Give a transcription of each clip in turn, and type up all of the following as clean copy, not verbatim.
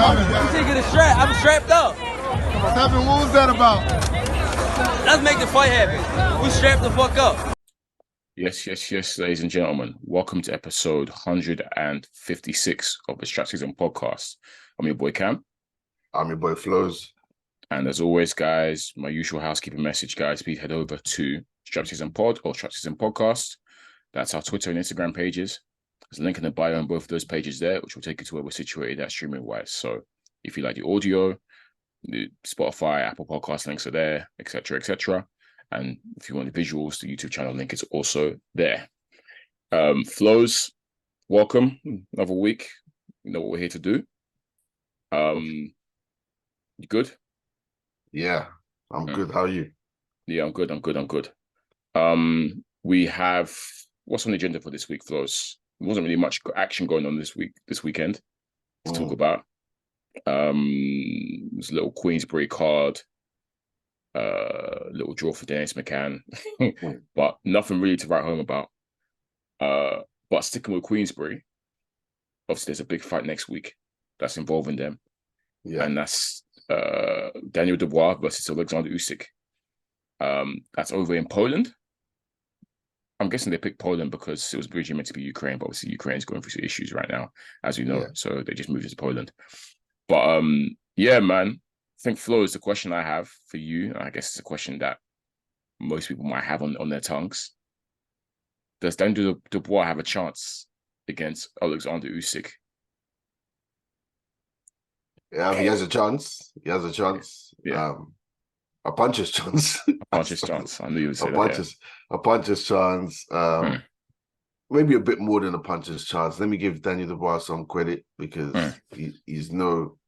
I'm taking a strap. I'm strapped up. What's happening? What was that about? Let's make the fight happen. We strapped the fuck up. Yes, ladies and gentlemen. Welcome to episode 156 of the SZN Podcast. I'm your boy Kam. I'm your boy Flowz. And as always, guys, my usual housekeeping message, guys, please head over to SZN Pod or SZN Podcast. That's our Twitter and Instagram pages. There's a link in the bio on both of those pages there, which will take you to where we're situated at streaming-wise. So if you like the audio, the Spotify, Apple Podcast links are there, etc., etc. And if you want the visuals, the YouTube channel link is also there. Flowz, welcome. Another week. You know what we're here to do. You good? Yeah, I'm good. How are you? Yeah, I'm good. We have, what's on the agenda for this week, Flowz? There wasn't really much action going on this weekend to talk about. There's a little Queensbury card, little draw for Dennis McCann, but nothing really to write home about. But sticking with Queensbury, obviously there's a big fight next week that's involving them. Yeah. And that's Daniel Dubois versus Alexander Usyk. That's over in Poland. I'm guessing they picked Poland because it was originally meant to be Ukraine, but obviously Ukraine's going through some issues right now, as you know. Yeah. So they just moved it to Poland. But yeah, man, I think Flo is the question I have for you. I guess it's a question that most people might have on their tongues. Does Daniel Dubois have a chance against Alexander Usyk? Yeah, he has a chance. Yeah. A puncher's chance. I knew you would say that. A puncher's chance. Maybe a bit more than a puncher's chance. Let me give Daniel Dubois some credit because he's no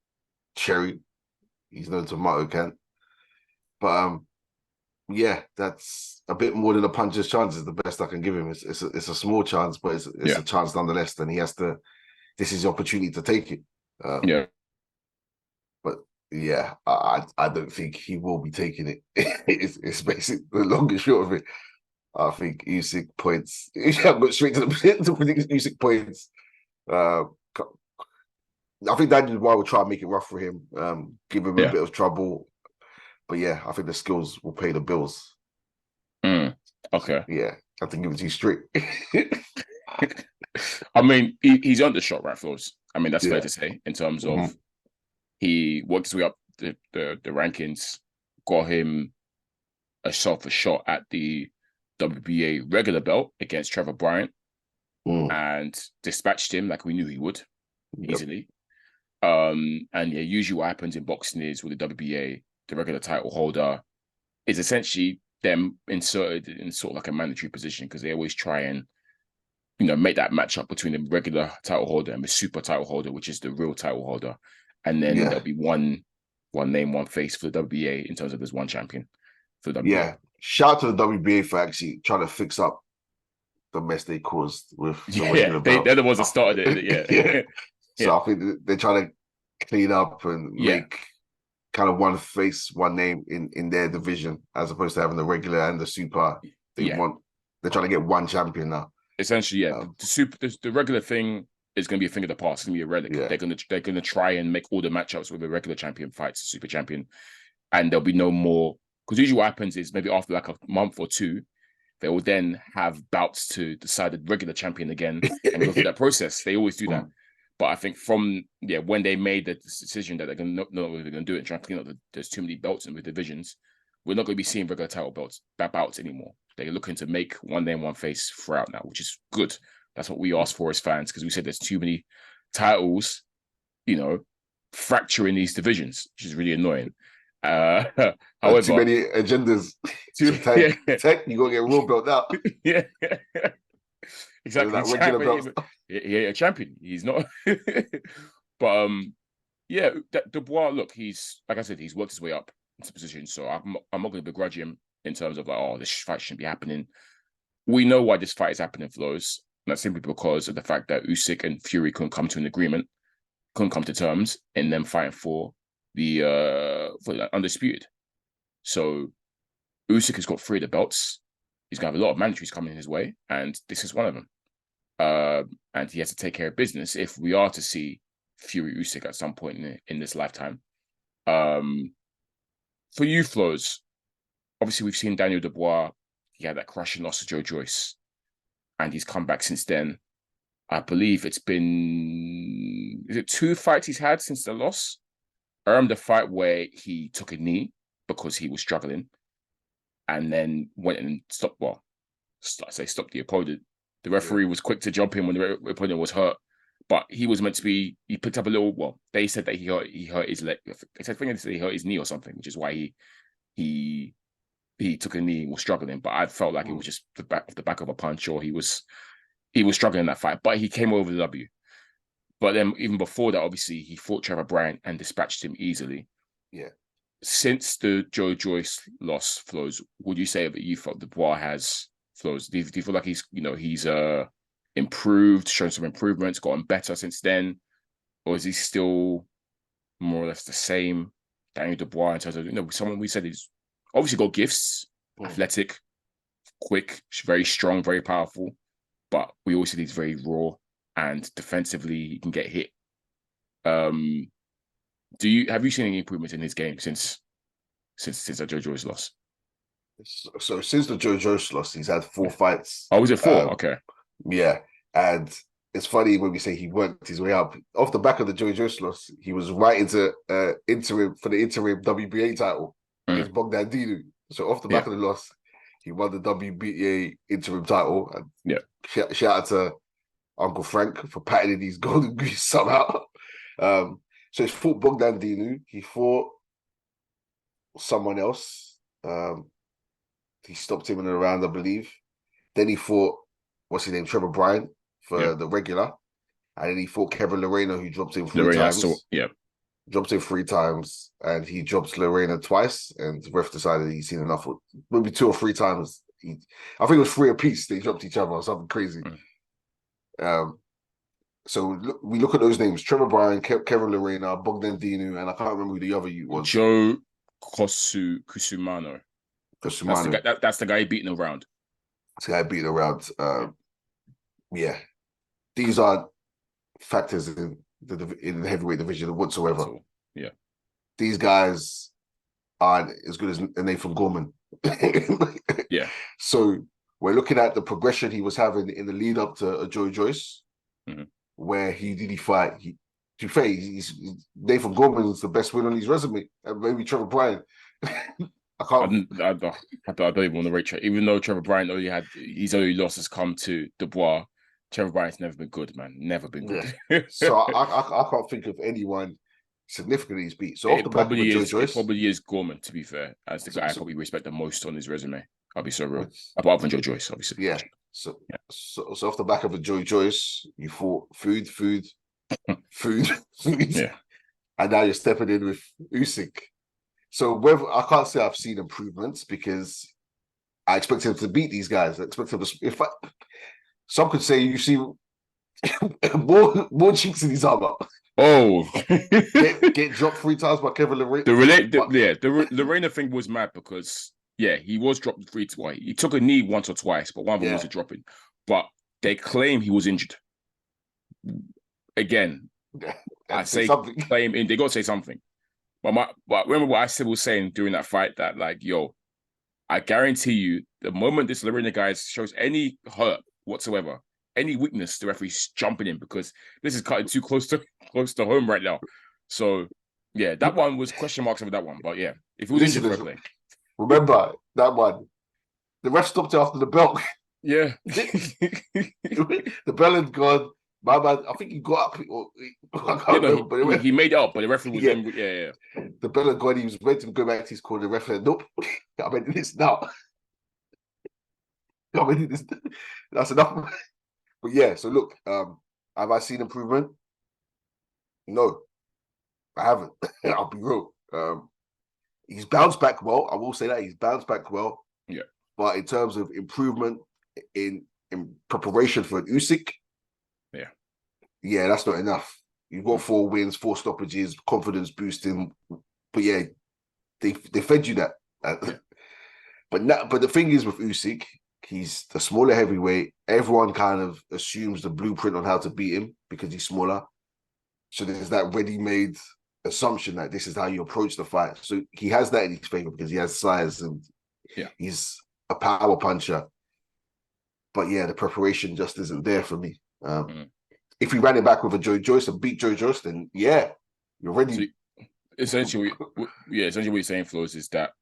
cherry. He's no tomato can. But yeah, that's a bit more than a puncher's chance is the best I can give him. It's a small chance, but it's a chance nonetheless. And he has to. This is the opportunity to take it. Yeah. But yeah, I don't think he will be taking it. It's basically the long and short of it. I think Usyk points. I've got straight to the Usyk points. I think Daniel Dubois will try and make it rough for him, give him a bit of trouble. But yeah, I think the skills will pay the bills. Okay. Yeah, I have to give it to you straight. I mean, he's on the shot, right, Flowz? I mean, that's fair to say in terms of he worked his way up the rankings, got him a shot at the WBA regular belt against Trevor Bryant and dispatched him like we knew he would easily. And yeah, usually what happens in boxing is with the WBA, the regular title holder is essentially them inserted in sort of like a mandatory position because they always try and, you know, make that match up between the regular title holder and the super title holder, which is the real title holder. And then there'll be one name, one face for the WBA in terms of there's one champion for the WBA. Yeah. Shout out to the WBA for actually trying to fix up the mess they caused with they're the ones that started it. So I think they're trying to clean up and make kind of one face, one name in their division, as opposed to having the regular and the super. They're trying to get one champion now. Essentially, the regular thing is going to be a thing of the past. It's going to be a relic. Yeah. They're going to try and make all the matchups with the regular champion fights, the super champion, and there'll be no more. Because usually what happens is maybe after like a month or two, they will then have bouts to decide the regular champion again and go through that process. They always do that. But I think from when they made the decision that they're going to they're going to do it and try and clean up there's too many belts in the divisions, we're not going to be seeing regular title bouts anymore. They're looking to make one name, one face throughout now, which is good. That's what we asked for as fans because we said there's too many titles, you know, fracturing these divisions, which is really annoying. However, too many agendas. You gotta get raw belt now. Exactly. A champion. He's not. But Dubois. Look, he's like I said, he's worked his way up into position. So I'm not going to begrudge him in terms of like, this fight shouldn't be happening. We know why this fight is happening, Flowz. And that's simply because of the fact that Usyk and Fury couldn't come to an agreement, couldn't come to terms in them fighting for the undisputed. So Usyk has got 3 of the belts. He's going to have a lot of mandatories coming his way, and this is one of them. And he has to take care of business if we are to see Fury Usyk at some point in this lifetime. For you, Flowz, obviously we've seen Daniel Dubois. He had that crushing loss to Joe Joyce, and he's come back since then. I believe it's been 2 fights he's had since the loss. The fight where he took a knee because he was struggling, and then went and stopped. Well, stopped the opponent. The referee was quick to jump in when the opponent was hurt, but he was meant to be. He picked up a little. Well, they said that he hurt his leg. I think they said he hurt his knee or something, which is why he took a knee and was struggling. But I felt like it was just the back of a punch, or he was struggling in that fight. But he came over the W. But then even before that, obviously, he fought Trevor Bryant and dispatched him easily. Yeah. Since the Joe Joyce loss, Flowz, would you say that you felt Dubois has, Flowz? Do you feel like he's improved, shown some improvements, gotten better since then? Or is he still more or less the same Daniel Dubois in terms of, someone we said he's obviously got gifts, athletic, quick, very strong, very powerful, but we also said he's very raw. And defensively, he can get hit. Have you seen any improvements in his game since the Joe Joyce loss? So since the Joe Joyce loss, he's had 4 fights. Oh, was it 4? Okay. Yeah, and it's funny when we say he worked his way up. Off the back of the Joe Joyce loss, he was right into interim WBA title against Baumgardner. So off the back of the loss, he won the WBA interim title. And shout out to Uncle Frank for patenting these golden goose somehow. So he's fought Baumgardner. He fought someone else. He stopped him in a round, I believe. Then he fought, what's his name, Trevor Bryant for the regular. And then he fought Kevin Lorena, who dropped him 3 times. Dropped him 3 times, and he dropped Lorena twice. And the ref decided he's seen enough. Maybe 2 or 3 times. I think it was 3 apiece. They dropped each other or something crazy. So we look at those names: Trevor Bryan, Kevin Lorena, Baumgardner, and I can't remember who the other was. Joe Kusumano. That's the guy beating around. This guy beating around. These aren't factors in the heavyweight division whatsoever. Yeah, these guys aren't as good as Nathan Gorman. Yeah. So we're looking at the progression he was having in the lead up to Joe Joyce, where he fight. Nathan Gorman's the best win on his resume, and maybe Trevor Bryant. I don't even want to rate Trevor. Even though Trevor Bryant his only losses come to Dubois, Trevor Bryant's never been good, man. Never been good. Yeah. So I can't think of anyone significantly he's beat. So off the back of Joe Joyce, it probably is Gorman, to be fair, as the guy I probably respect the most on his resume. I'll be so real. Apart from Joe Joyce, obviously. Yeah. So off the back of a Joe Joyce, you fought food. Yeah. And now you're stepping in with Usyk. So I can't say I've seen improvements because I expect him to beat these guys. I expect him to. Some could say you see more chinks in his armor. Oh, get dropped 3 times by Kevin Lorena. The Lorena thing was mad because he was dropped 3 twice. He took a knee once or twice, but one of them was a dropping. But they claim he was injured. Again, I say claim in. They got to say something. But remember what I was saying during that fight that I guarantee you, the moment this Lorena guy shows any hurt whatsoever, any weakness, the referee's jumping in because this is cutting too close to home right now. So that one was question marks over that one. But if he was injured, fair play. Remember that one? The ref stopped it after the belt. Yeah, the bell had gone. My man, I think he got up. He made it up, but the referee was The bell had gone. He was ready to go back to his corner. The ref said, "Nope, I'm in this now." That's enough. But so look, have I seen improvement? No, I haven't. I'll be real. He's bounced back well. I will say that he's bounced back well. Yeah. But in terms of improvement in preparation for an Usyk, that's not enough. You've got 4 wins, 4 stoppages, confidence boosting. But they fed you that. But the thing is with Usyk, he's the smaller heavyweight. Everyone kind of assumes the blueprint on how to beat him because he's smaller. So there's that ready-made assumption that this is how you approach the fight. So he has that in his favor because he has size and he's a power puncher. But yeah, the preparation just isn't there for me. If he ran it back with a Joe Joyce and beat Joe Joyce, then yeah, you're ready. So essentially, what you're saying, Flowz, is that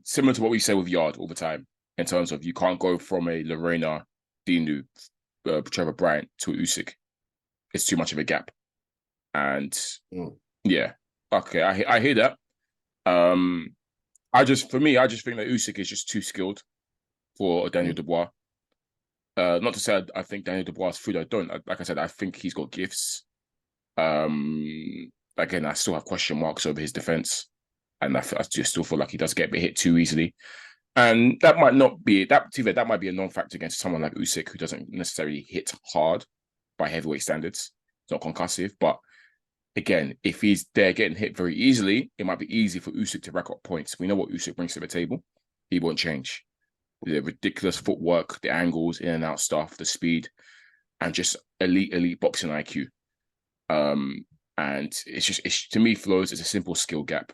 similar to what we say with Yard all the time, in terms of you can't go from a Lorena, Dinu, Trevor Bryant to Usyk. It's too much of a gap. And yeah, okay, I hear that. I just think that Usyk is just too skilled for Daniel Dubois. Not to say I think Daniel Dubois is food. I don't. Like I said, I think he's got gifts. Again, I still have question marks over his defense, and I just still feel like he does get hit too easily. And that might not be that. That might be a non-factor against someone like Usyk, who doesn't necessarily hit hard by heavyweight standards. It's not concussive, but again, if he's there getting hit very easily, it might be easy for Usyk to rack up points. We know what Usyk brings to the table. He won't change. The ridiculous footwork, the angles, in and out stuff, the speed, and just elite boxing IQ. And it's to me, Flowz, it's a simple skill gap.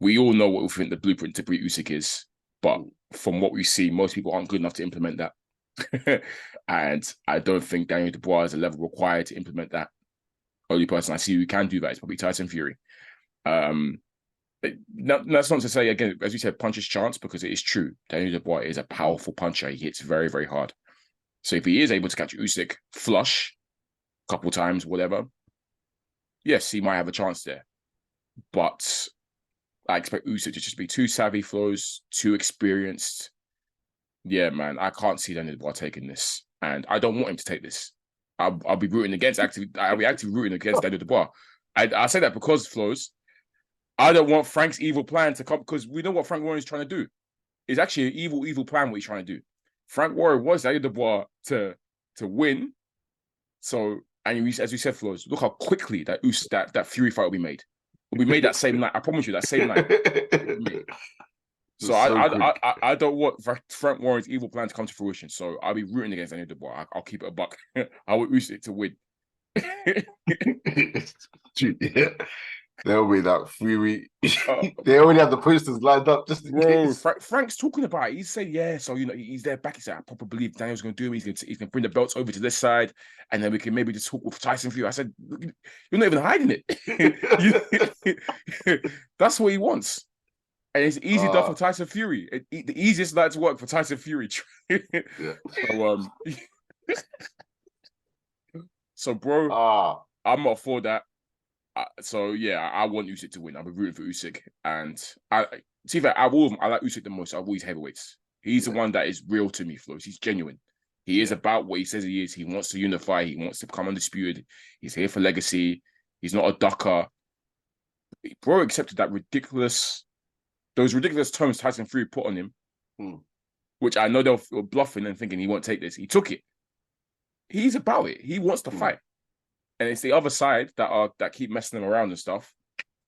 We all know what we think the blueprint to beat Usyk is, but from what we see, most people aren't good enough to implement that. And I don't think Daniel Dubois is a level required to implement that. Only person I see who can do that is probably Tyson Fury. That's not to say, again, as we said, puncher's chance, because it is true. Daniel Dubois is a powerful puncher. He hits very, very hard. So if he is able to catch Usyk flush a couple times, whatever, yes, he might have a chance there. But I expect Usyk to just be too savvy, Flowz, too experienced. Yeah, man, I can't see Daniel Dubois taking this. And I don't want him to take this. I'll be rooting against, I'll be actively rooting against Daniel Dubois. I say that because, Flowz, I don't want Frank's evil plan to come, because we know what Frank Warren is trying to do. It's actually an evil plan what he's trying to do. Frank Warren wants Daniel Dubois to win. So, and as we said, Flowz, look how quickly that Fury fight will be made. Will be made that same night. I promise you, that same night. So I don't want Frank Warren's evil plan to come to fruition. So I'll be rooting against Daniel Dubois. I'll keep it a buck. I want Usyk to win. Yeah. They'll be that Fury. They already have the posters lined up just in case. Frank's talking about it. He's saying, yeah, so, he's there back. He said, I probably believe Daniel's going to do it. He's going to bring the belts over to this side, and then we can maybe just talk with Tyson Fury. I said, you're not even hiding it. That's what he wants. And it's easy done for Tyson Fury. The easiest night's work for Tyson Fury. So, bro, I'm not for that. So yeah, I want Usyk to win. I'll be rooting for Usyk, and I like Usyk the most. I've always heavyweights. He's the one that is real to me, Flowz. He's genuine. He is about what he says he is. He wants to unify. He wants to become undisputed. He's here for legacy. He's not a ducker. Bro accepted those ridiculous terms Tyson Fury put on him, which I know they were bluffing and thinking he won't take this. He took it. He's about it. He wants to fight. And it's the other side that keep messing them around and stuff,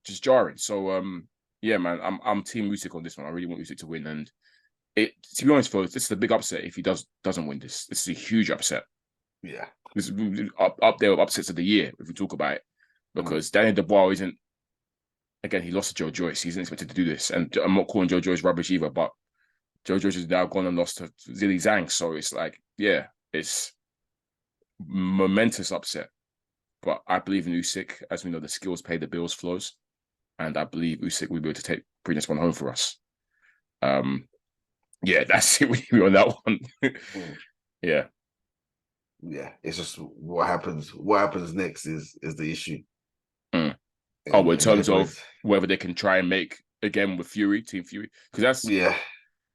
just jarring. So yeah, man, I'm Team Usyk on this one. I really want Usyk to win. And to be honest, Flowz, this is a big upset if he doesn't win this. This is a huge upset. Yeah, this is up there with upsets of the year if we talk about it, because Daniel Dubois isn't. Again, he lost to Joe Joyce. He's not expected to do this, and I'm not calling Joe Joyce rubbish either. But Joe Joyce has now gone and lost to Zhilei Zhang, so it's like, yeah, it's momentous upset. But I believe in Usyk. As we know, the skills pay the bills, Flowz. And I believe Usyk will be able to bring this one home for us. Yeah, that's it with me on that one. Yeah. Yeah, it's just what happens next is the issue. In terms of whether they can try and make, again, with Team Fury. Because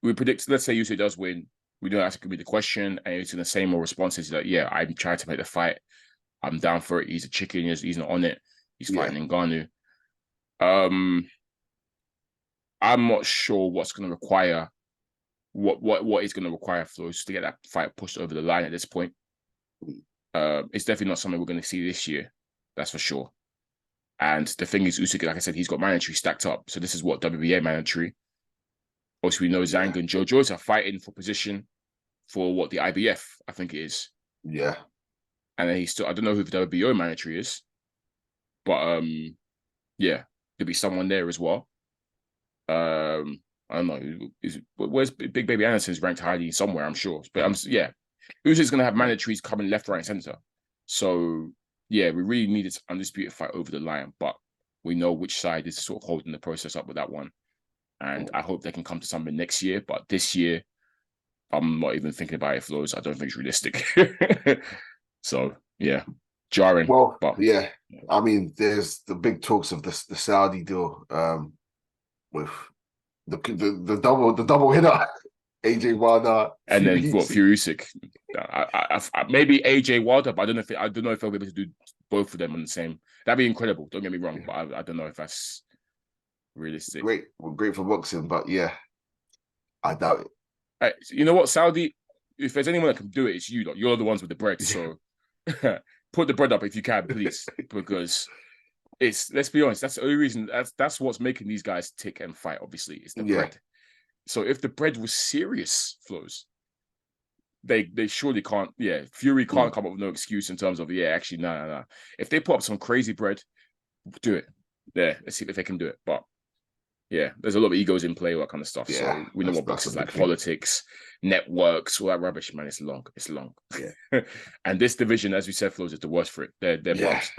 we predict, let's say Usyk does win. We know that's going to be the question. And it's going to say more responses like, yeah, I'm trying to make the fight. I'm down for it. He's a chicken. He's not on it. He's fighting Ngannou. I'm not sure what's going to require, what is going to require Flowz to get that fight pushed over the line at this point. It's definitely not something we're going to see this year. That's for sure. And the thing is, Usyk, like I said, he's got mandatory stacked up. So this is what WBA mandatory. Also, we know Zhang and Joe Joyce are fighting for position for the IBF, I think it is. Yeah. and then I don't know who the WBO manager is, but yeah, there'll be someone there as well. I don't know. Where's Big Baby Anderson's ranked highly somewhere, I'm sure. But Usyk's going to have mandatories coming left, right, and center. So yeah, we really need this undisputed fight over the line, but we know which side is sort of holding the process up with that one. And I hope they can come to something next year. But this year, I'm not even thinking about it, Flowz. I don't think it's realistic. So yeah, jarring. Well, but yeah, I mean, there's the big talks of the Saudi deal with the double hitter, AJ Wilder, and then what? Usyk. Maybe AJ Wilder, but I don't know if they'll be able to do both of them on the same. That'd be incredible. Don't get me wrong, but I don't know if that's realistic. Great for boxing, but yeah, I doubt it. Hey, you know what, Saudi? If there's anyone that can do it, it's you. Like, you're the ones with the bread, so put the bread up if you can, please, because let's be honest, that's the only reason. That's what's making these guys tick and fight. Obviously, it's the bread. So if the bread was serious, Flowz, they surely can't. Yeah, Fury can't come up with no excuse in terms of actually no. If they put up some crazy bread, do it. Yeah, let's see if they can do it. But yeah, there's a lot of egos in play, all that kind of stuff. Yeah, so we know what boxes like politics, networks, all that rubbish, man. It's long. Yeah. And this division, as we said, Flowz, is the worst for it. They're bums.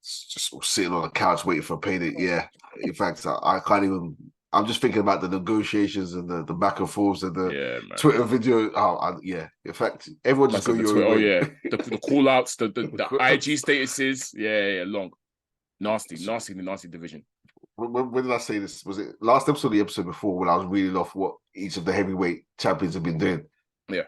Just sitting on the couch waiting for payday. Yeah. In fact, I can't even. I'm just thinking about the negotiations and the back and forths and the Twitter video. In fact, everyone just go your way. Oh yeah, the call outs, the IG statuses. Yeah, long, nasty division. When did I say this? Was it last episode or the episode before when I was reading off what each of the heavyweight champions have been doing? Yeah.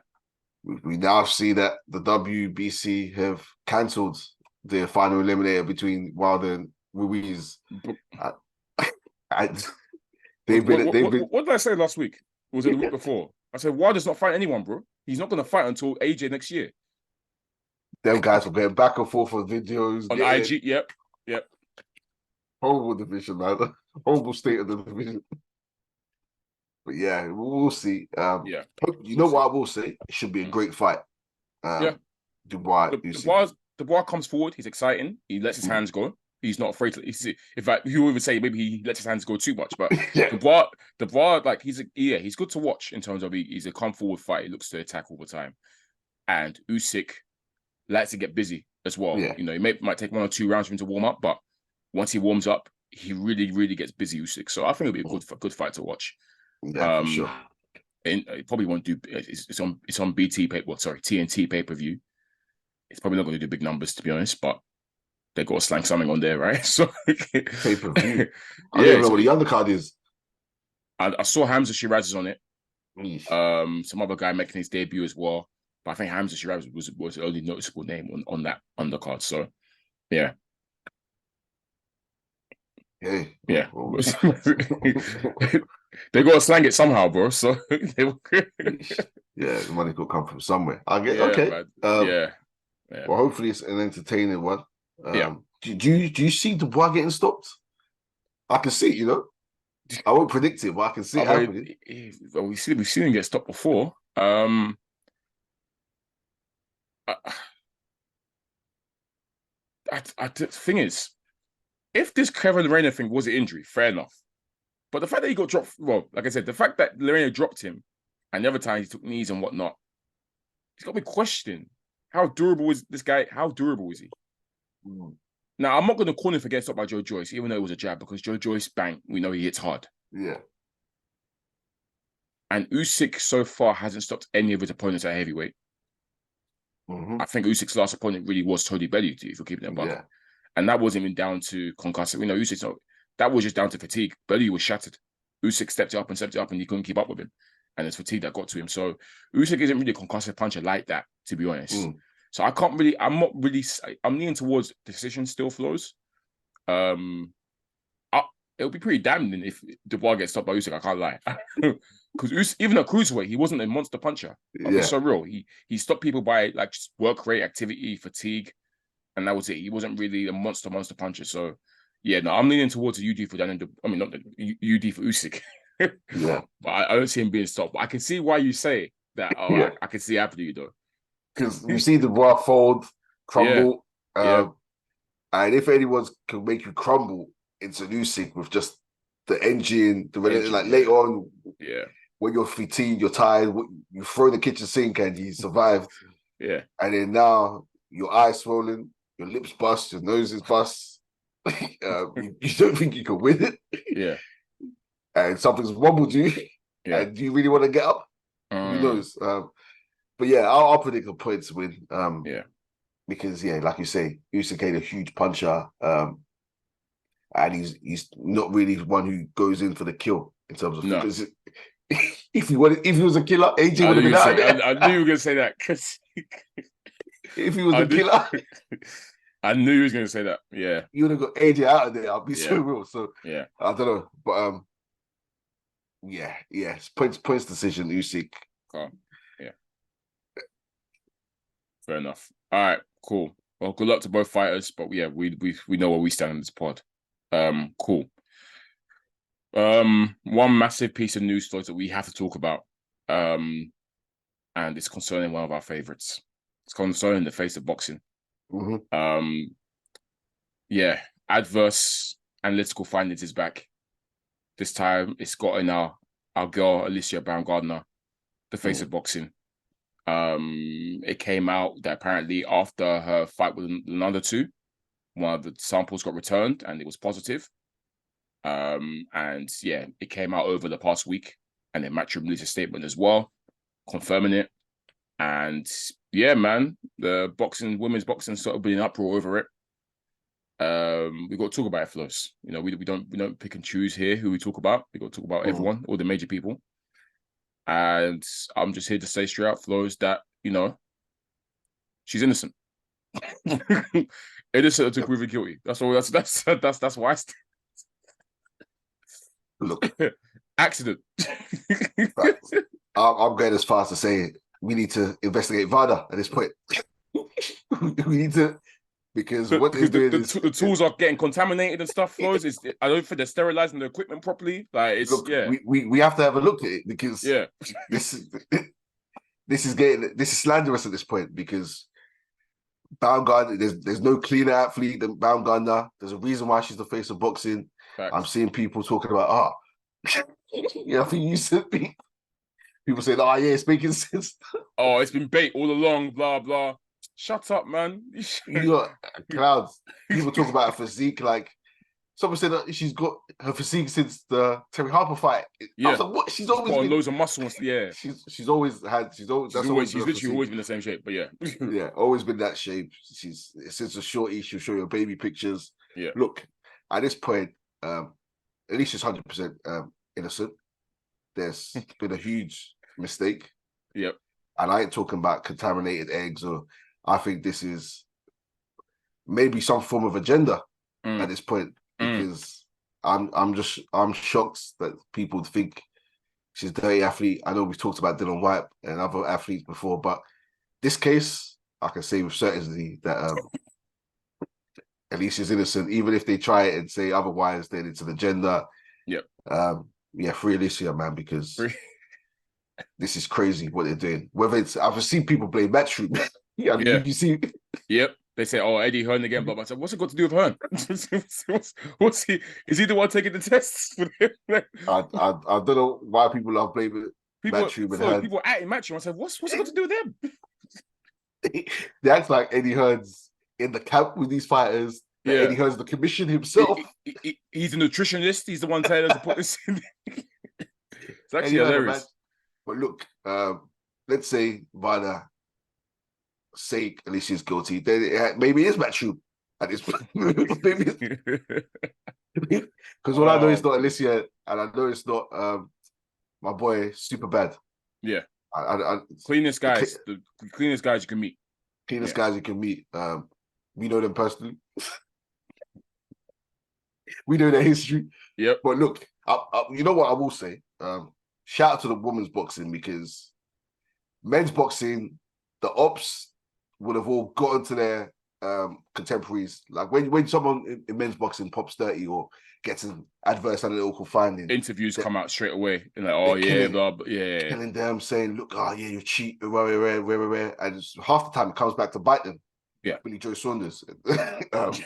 We now see that the WBC have cancelled their final eliminator between Wilder and Ruiz. What did I say last week? Was it the week before? I said Wilder's not fighting anyone, bro. He's not going to fight until AJ next year. Them guys were going back and forth on videos. On IG, yep. Horrible division, man. Horrible state of the division. But yeah, we'll see. You know what I will say? It should be a great fight. Dubois. Dubois comes forward. He's exciting. He lets his hands go. He's not afraid to. In fact, you would say maybe he lets his hands go too much. But Dubois, like he's good to watch in terms of he's a come forward fight. He looks to attack all the time. And Usyk likes to get busy as well. Yeah. You know, he might take 1 or 2 rounds for him to warm up, but once he warms up, he really, really gets busy, Usyk. So I think it'll be a good fight to watch. Yeah, for sure. And it probably won't do. It's on BT TNT pay-per-view. It's probably not going to do big numbers, to be honest, but they got to slang something on there, right? So pay-per-view. I don't even know what the undercard is. I saw Hamza Shiraz is on it. Eesh. Some other guy making his debut as well, but I think Hamza Shiraz was the only noticeable name on that undercard. So yeah. Hey. Yeah. They got to slang it somehow, bro. So the money could come from somewhere. I get okay. Well, hopefully it's an entertaining one. Do you see Dubois getting stopped? I can see it, you know. I won't predict it, but I can see it happening. We've seen him get stopped before. The thing is, if this Kevin Lorena thing was an injury, fair enough. But the fact that he got dropped, well, like I said, the fact that Lorena dropped him, and the other time he took knees and whatnot, he's got me questioning how durable is this guy? How durable is he? Now, I'm not going to call him for getting stopped by Joe Joyce, even though it was a jab, because Joe Joyce, bang, we know he hits hard. Yeah. And Usyk so far hasn't stopped any of his opponents at heavyweight. I think Usyk's last opponent really was Tony Bellew, if you're keeping that buck. Yeah. And that wasn't even down to concussive. You know, Usyk's not. That was just down to fatigue. Bellew was shattered. Usyk stepped it up, and he couldn't keep up with him. And it's fatigue that got to him. So Usyk isn't really a concussive puncher like that, to be honest. So I'm leaning towards decision still, Flowz. It'll be pretty damning if Dubois gets stopped by Usyk, I can't lie. Because even at cruiserweight, he wasn't a monster puncher. It's so real. He stopped people by like just work rate, activity, fatigue, and that was it. He wasn't really a monster puncher. So yeah, no, I'm leaning towards a UD for that. I mean, not the UD for Usyk. Yeah, but I don't see him being stopped. But I can see why you say that. I can see it happening, though. Because you see Dubois fold, crumble. Yeah. And if anyone can make you crumble into Usyk with just the engine, like later on, when you're fatigued, you're tired, you throw in the kitchen sink and you survived. Yeah. And then now your eyes swollen, your lips bust, your nose is bust. You don't think you can win it. Yeah. And something's wobbled you. Yeah. And do you really want to get up? Who knows? But yeah, I'll predict a points win. Because like you say, Usyk ain't a huge puncher. And he's not really one who goes in for the kill in terms of because if he was a killer, AJ would have been out there. I knew you were gonna say that because if he was a killer, I knew he was gonna say that. Yeah, you would have got AJ out of there. I'll be so real. So yeah, I don't know, but it's points decision. Usyk. Yeah, fair enough. All right, cool. Well, good luck to both fighters. But yeah, we know where we stand in this pod. Cool. One massive piece of news story that we have to talk about, and it's concerning one of our favorites. It's concerning the face of boxing. Adverse analytical findings is back. This time, it's got in our girl Alycia Baumgardner, the face of boxing. It came out that apparently after her fight with another two, one of the samples got returned and it was positive. It came out over the past week, and then Matchroom released a statement as well, confirming it. And yeah, man, the women's boxing sort of been in uproar over it. We got to talk about it, Flowz. You know, we don't pick and choose here who we talk about. We got to talk about everyone, all the major people. And I'm just here to say straight out, Flowz, that she's innocent. Innocent until proven guilty. That's all. That's why. Look, accident. I'm going as far as to say we need to investigate VADA at this point. We need to, because the tools are getting contaminated and stuff. Flowz, I don't think they're sterilizing the equipment properly. Like we have to have a look at it because this is slanderous at this point because Baumgardner, there's no cleaner athlete than Baumgardner. There's a reason why she's the face of boxing. Facts. I'm seeing people talking about I think you said people saying, it's making sense. It's been bait all along, blah blah. Shut up, man. You got clouds. People talk about her physique, like someone said that she's got her physique since the Terry Harper fight. Yeah, I was like, what? She's always got loads of muscles. Yeah, she's always literally always been the same shape. But yeah, always been that shape. She's since a shorty. She'll show you baby pictures. Yeah, look, at this point, Alicia's 100% innocent. There's been a huge mistake. Yep, and I ain't talking about contaminated eggs or. I think this is maybe some form of agenda at this point because I'm shocked that people think she's a dirty athlete. I know we've talked about Dylan White and other athletes before, but this case, I can say with certainty that Alicia's innocent, even if they try it and say otherwise, then it's an agenda. Yep. Free Alycia, man, because this is crazy what they're doing. Whether it's, I've seen people play Matchroom. You see. Yep. They say, Eddie Hearn again, but I said, what's it got to do with Hearn? What's he? Is he the one taking the tests? I don't know why people love blaming Matchroom and Hearn. People acting Matchroom. I said, what's it got to do with them? They act like Eddie Hearn's in the camp with these fighters. Yeah. Eddie Hearn's the commission himself. He's a nutritionist. He's the one telling us to put this in. It's actually hilarious. But look, let's say VADA say Alicia's guilty, then maybe it is Matchroom at this point. Because all I know is not Alycia, and I know it's not my boy Super Bad. Yeah, cleanest guys, the cleanest guys you can meet. Cleanest guys you can meet. We know them personally. We know their history. Yep. But look, you know what I will say? Shout out to the women's boxing because men's boxing, the ops would have all gotten to their contemporaries. Like when someone in men's boxing pops 30 or gets an adverse analytical finding, interviews come out straight away and like, killing them, saying, "Look, you cheat," and half the time it comes back to bite them. Billy Joe Saunders.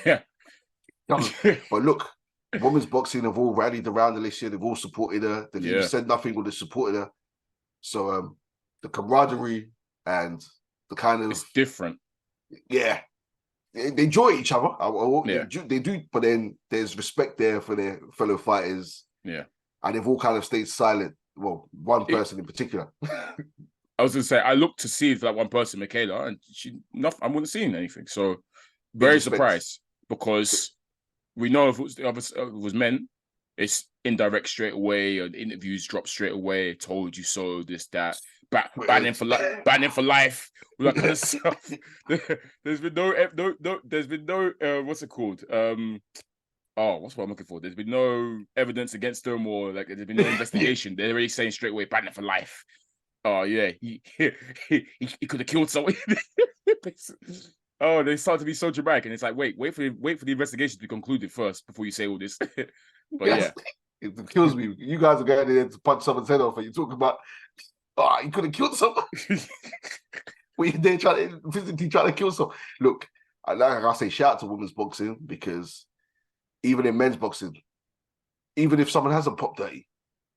Yeah. But look, women's boxing have all rallied around Alycia. They've all supported her. They've even said nothing, but they supported her. So the camaraderie and the kind of it's different. Yeah, they enjoy each other. Yeah. They do, but then there's respect there for their fellow fighters. Yeah, and they've all kind of stayed silent. Well, one person in particular. I was gonna say I looked to see if that one person, Michaela, and I wasn't seeing anything. So very surprised because we know if it was men, it's indirect straight away, or interviews drop straight away. Told you so. This that. Banning for life, all that kind of stuff. There's been no. There's been no. What's it called? What's what I'm looking for? There's been no evidence against them, or like there's been no investigation. They're already saying straight away, banning for life. Oh yeah, he could have killed someone. Oh, they start to be so dramatic, and it's like, wait for the investigation to be concluded first before you say all this. But yeah, it kills me. You guys are going in there to punch someone's head off, and you talk about, he could have killed someone. We're there physically trying to kill someone. Look, like I say, shout out to women's boxing, because even in men's boxing, even if someone hasn't popped dirty,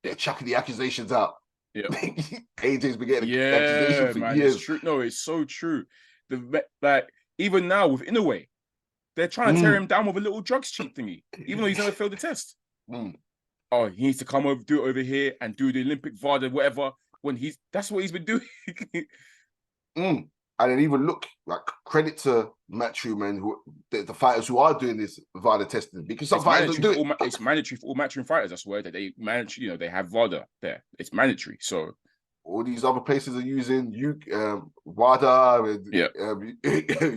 they're chucking the accusations out. Yeah, AJ's been getting accusations for years. It's true. No, it's so true. Even now with Inoue, they're trying to tear him down with a little drugs cheat thingy, even though he's never failed the test. Oh, he needs to come over, do it over here, and do the Olympic VADA, whatever. That's what he's been doing. And then even look, like, credit to Matchroom and the fighters who are doing this VADA testing, because some fighters don't do it. It's mandatory for all Matchroom fighters. I swear that they manage. They have VADA there. It's mandatory. So all these other places are using WADA and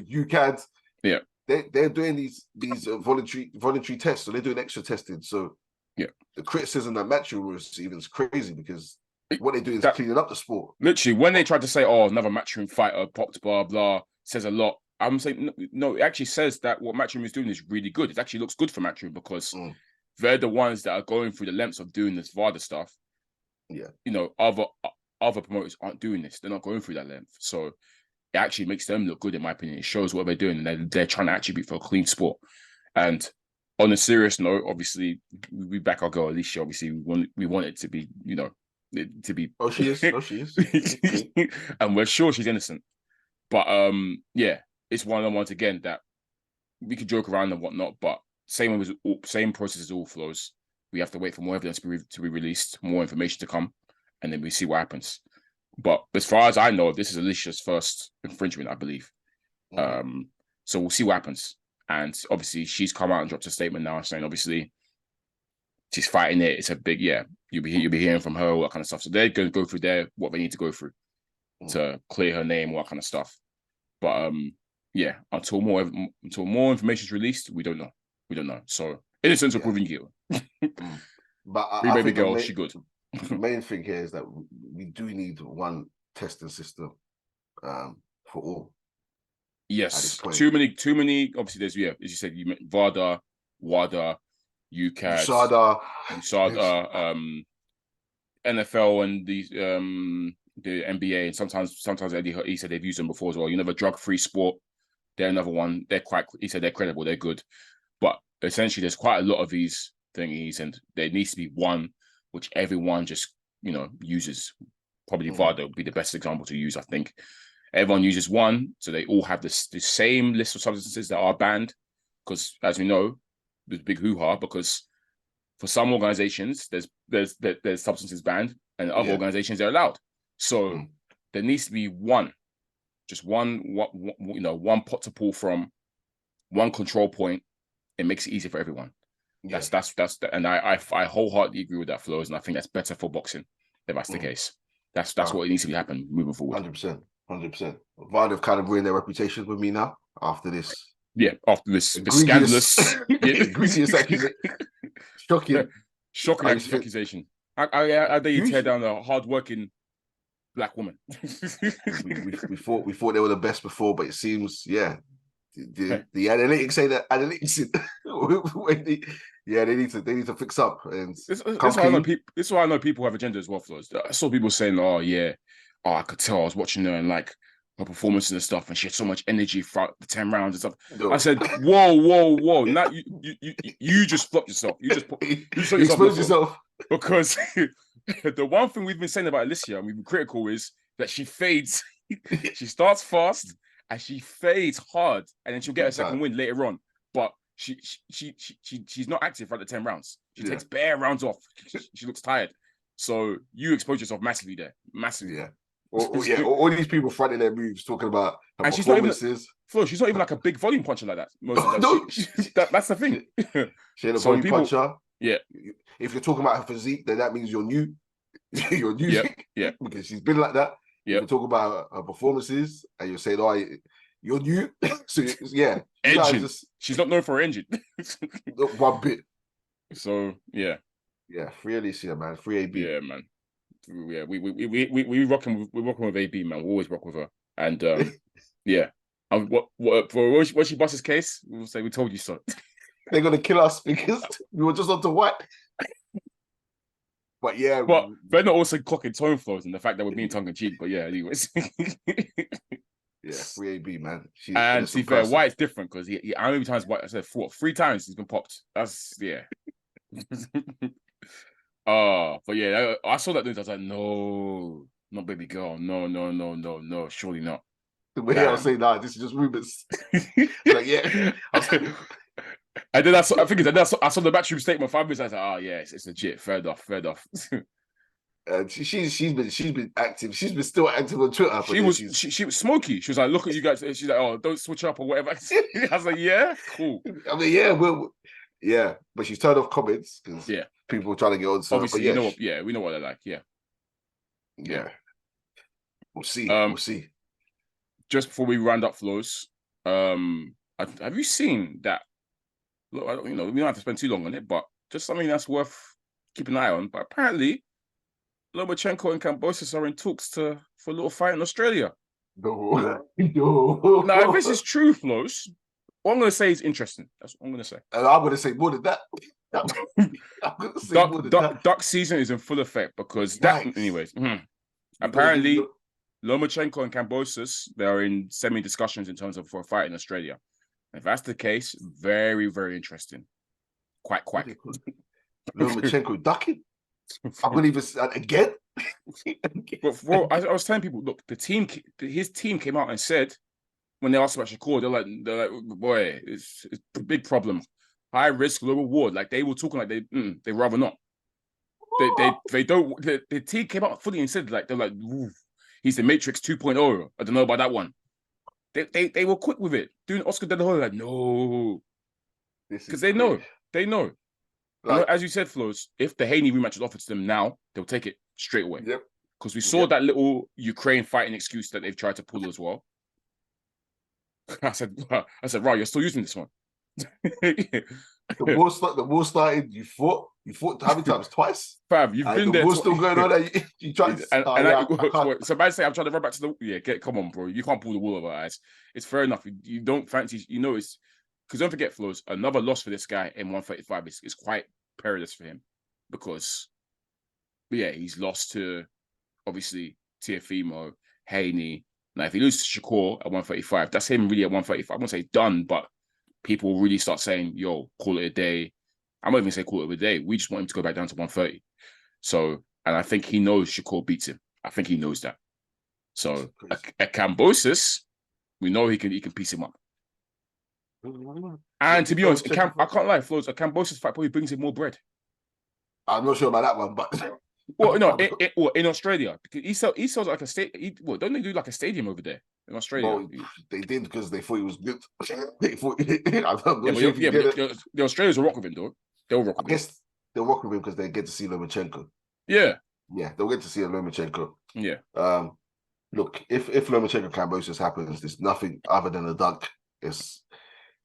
UCAD. Yeah, they're doing these voluntary tests, so they're doing extra testing. So the criticism that Matchroom receives is crazy, because what they do is cleaning up the sport. Literally, when they tried to say, "Oh, another Matchroom fighter popped," blah blah, says a lot. I'm saying no. It actually says that what Matchroom is doing is really good. It actually looks good for Matchroom, because they're the ones that are going through the lengths of doing this VADA stuff. Yeah, other promoters aren't doing this. They're not going through that length, so it actually makes them look good, in my opinion. It shows what they're doing, and they're trying to actually be for a clean sport. And on a serious note, obviously, we back our girl Alycia. Obviously, we want it to be, to be. Oh, she is. And we're sure she's innocent. But it's one of the ones again that we could joke around and whatnot. But same process as all flows. We have to wait for more evidence to be released, more information to come, and then we see what happens. But as far as I know, this is Alicia's first infringement, I believe. So we'll see what happens. And obviously, she's come out and dropped a statement now saying, obviously, she's fighting it. It's a big, you'll be hearing from her, all that kind of stuff. So they're going to go through what they need to go through to clear her name, all that kind of stuff. But until more information is released, we don't know. So innocence of proving guilty. But Free baby girl, she good. The main thing here is that we do need one testing system for all. Yes, too many. Obviously, there's as you said, you meant VADA, WADA, UCAD, USADA, NFL, and the NBA, and sometimes Eddie he said they've used them before as well. Drug-free sport. They're another one. He said they're credible. They're good, but essentially, there's quite a lot of these thingies, and there needs to be one which everyone just uses. Probably VADA would be the best example to use, I think. Everyone uses one, so they all have the same list of substances that are banned. Because, as we know, there's a big hoo-ha. Because for some organizations, there's substances banned, and other organizations they're allowed. So there needs to be one pot to pull from, one control point. It makes it easier for everyone. Yeah. That's and I wholeheartedly agree with that, Flowz, and I think that's better for boxing if that's the case. That's what needs to be happening moving forward. 100%. VADA have kind of ruined their reputation with me now after this. Yeah, after this scandalous, egregious accusation. Shocking accusation. How dare you tear down a hard-working black woman? we thought they were the best before, but it seems, the analytics say that analytics. They need to fix up. And this is why I know people have agenda as well, Flowz. I saw people saying, I could tell I was watching her and like her performances and stuff, and she had so much energy throughout the 10 rounds and stuff. No. I said, whoa. Now you just flopped yourself. You shot Expose yourself. Because the one thing we've been saying about Alycia, and we've been critical, is that she fades. She starts fast and she fades hard, and then she'll get a second win later on. But she's not active for the 10 rounds. She takes bare rounds off. She looks tired. So you expose yourself massively there. Massively. Yeah. All these people fronting their moves, talking about her and performances. She's not even like a big volume puncher like that. Most of the that's the thing. She ain't a volume puncher. Yeah. If you're talking about her physique, then that means you're new. You're new. Yeah. Because she's been like that. Yeah. If you talk about her performances and you're saying, oh, you're new. So, yeah. Engine. She's not known for her engine. Not one bit. So, yeah. Yeah, free Alycia, man. Free AB. Yeah, man. Yeah, we rocking with AB, man. We always rock with her. And yeah. When she busts his case, we'll say we told you so. They're gonna kill us because we were just on to white. But yeah, they're not also clocking tone flows and the fact that we're being tongue in cheek. But yeah, anyways. Yeah, free AB, man. And to be fair, White's different because how many times White? I said 3 times he's been popped. That's but yeah, I saw that news. I was like, no, not baby girl, no, surely not. The way I was saying, nah, this is just rumors. Like, yeah. And then I saw the matchroom statement 5 minutes. I was like, oh yeah, it's legit. Fair enough. She's been active. She's been still active on Twitter. She was smoky. She was like, look at you guys. She's like, oh, don't switch up or whatever. I was like, yeah, cool. I mean, yeah, but she's turned off comments because people are trying to get on. Obviously, you know, we know what they're like. Yeah. We'll see. We'll see. Just before we round up Flowz, have you seen that? Look, we don't have to spend too long on it, but just something that's worth keeping an eye on. But apparently, Lomachenko and Kambosos are in talks for a little fight in Australia. No. Now, if this is true, Flowz, what I'm going to say is interesting. That's what I'm going to say. And I'm going to say more than that. Duck season is in full effect because anyways. Apparently, Lomachenko and Kambosos, they're in semi-discussions in terms of for a fight in Australia. If that's the case, very, very interesting. Quack. Lomachenko ducking? I'm going to even again? But I was telling people, look, his team came out and said, when they asked about Shakur, they're like, boy, it's a big problem. High risk, low reward. Like they were talking like they rather not. They don't. The team came out fully and said they're like, he's the Matrix 2.0. I don't know about that one. They were quick with it. Doing Oscar De La Hoya, like no, because they know. Like, as you said, Flowz, if the Haney rematch is offered to them now, they'll take it straight away. Yep. Because we saw that little Ukraine fighting excuse that they've tried to pull as well. I said, right, you're still using this one. The war started. You fought how many times? Twice. Fab, you've been there. The war's still going on. You tried to. So I say I'm trying to run back to the come on, bro. You can't pull the wool over our eyes. It's fair enough. You don't fancy. It's because don't forget, Flowz. Another loss for this guy in 135 is quite perilous for him because, he's lost to obviously Tiafimo, Haney. Now, if he loses to Shakur at 135, that's him really at 135. I won't say done, but people will really start saying, yo, call it a day. I'm not even say call it a day. We just want him to go back down to 130. So, and I think he knows Shakur beats him. I think he knows that. So, at Kambosos, we know he can piece him up. And to be honest, I can't lie, Flowz, a Kambosos fight probably brings him more bread. I'm not sure about that one, but... Well, no, in Australia, because he sells like a stadium. Don't they do like a stadium over there in Australia? Well, they did because they thought he was good. They thought, the Australians will rock with him, though. They'll rock with him. I guess they'll rock with him because they get to see Lomachenko. Yeah, they'll get to see a Lomachenko. Yeah. Look, if Lomachenko Kambosos happens, there's nothing other than a dunk. It's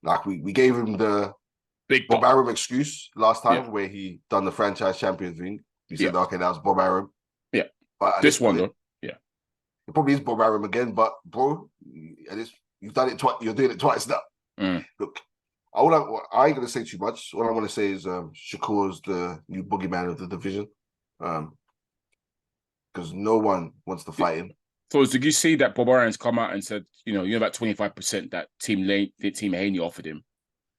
like we gave him the big Bob Arum excuse last time where he done the franchise champion thing. You said, okay, that was Bob Arum. Yeah. But this one, though. Yeah. It probably is Bob Arum again, but, bro, you've done it twice. You're doing it twice now. Look, I ain't going to say too much. All I want to say is Shakur's the new boogeyman of the division. Because no one wants to fight him. So did you see that Bob Aryans come out and said, about 25% that Team Haney offered him?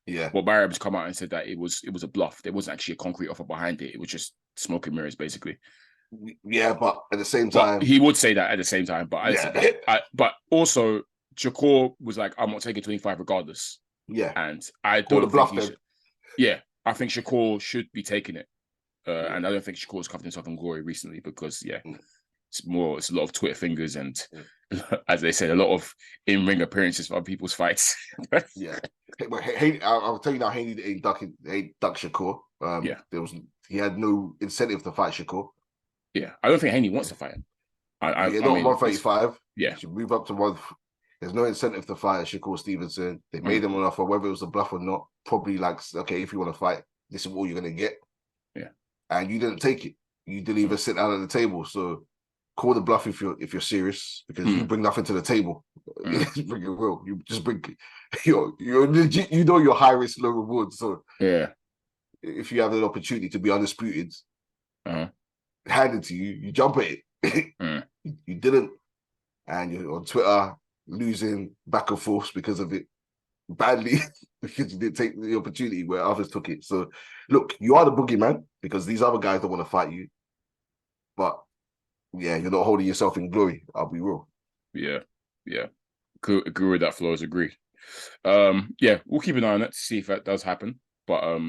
Yeah. Bob Aryans come out and said that it was a bluff. There wasn't actually a concrete offer behind it. It was just smoke and mirrors, basically. Yeah, but at the same time, he would say that at the same time. But but also Shakur was like, I'm not taking 25 regardless. Yeah, and I Call don't the bluff think he should. Yeah, I think Shakur should be taking it, and I don't think Shakur's covered himself in glory recently because it's a lot of Twitter fingers and, as they said, a lot of in-ring appearances for other people's fights. Yeah, but I'll tell you now, Haney ain't duck Shakur. He had no incentive to fight Shakur. Yeah, I don't think Haney wants to fight him. Not 135. Yeah, he should move up to one. There's no incentive to fight Shakur Stevenson. They made him an offer, whether it was a bluff or not. Probably like, okay, if you want to fight, this is all you're gonna get. Yeah, and you didn't take it. You didn't even sit down at the table. So call the bluff if you're serious, because you bring nothing to the table. You bring your will. You just bring you're legit. Your high risk, low reward. So yeah, if you have an opportunity to be undisputed, handed to you, you jump at it. You didn't, and you're on Twitter losing back and forth because of it badly because you didn't take the opportunity where others took it. So look, you are the boogeyman because these other guys don't want to fight you, but yeah, you're not holding yourself in glory. I'll be real. Yeah. Agree with that, Flowz. Agreed. Yeah, we'll keep an eye on it to see if that does happen. But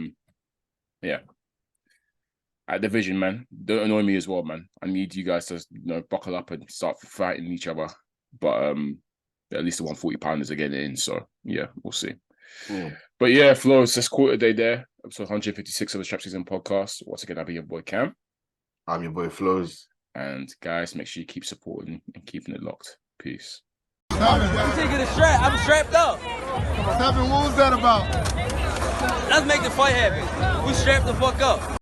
yeah. At Division, man, don't annoy me as well, man. I need you guys to buckle up and start fighting each other. But at least the 140-pounders are getting in. So yeah, we'll see. But yeah, Flowz, let's call it a day there. Episode 156 of the SZN Podcast. Once again, I'll be your boy Kam. I'm your boy Flowz. And guys, make sure you keep supporting and keeping it locked. Peace. I'm taking a strap. I'm strapped up. What was that about? Let's make the fight happen. We strapped the fuck up.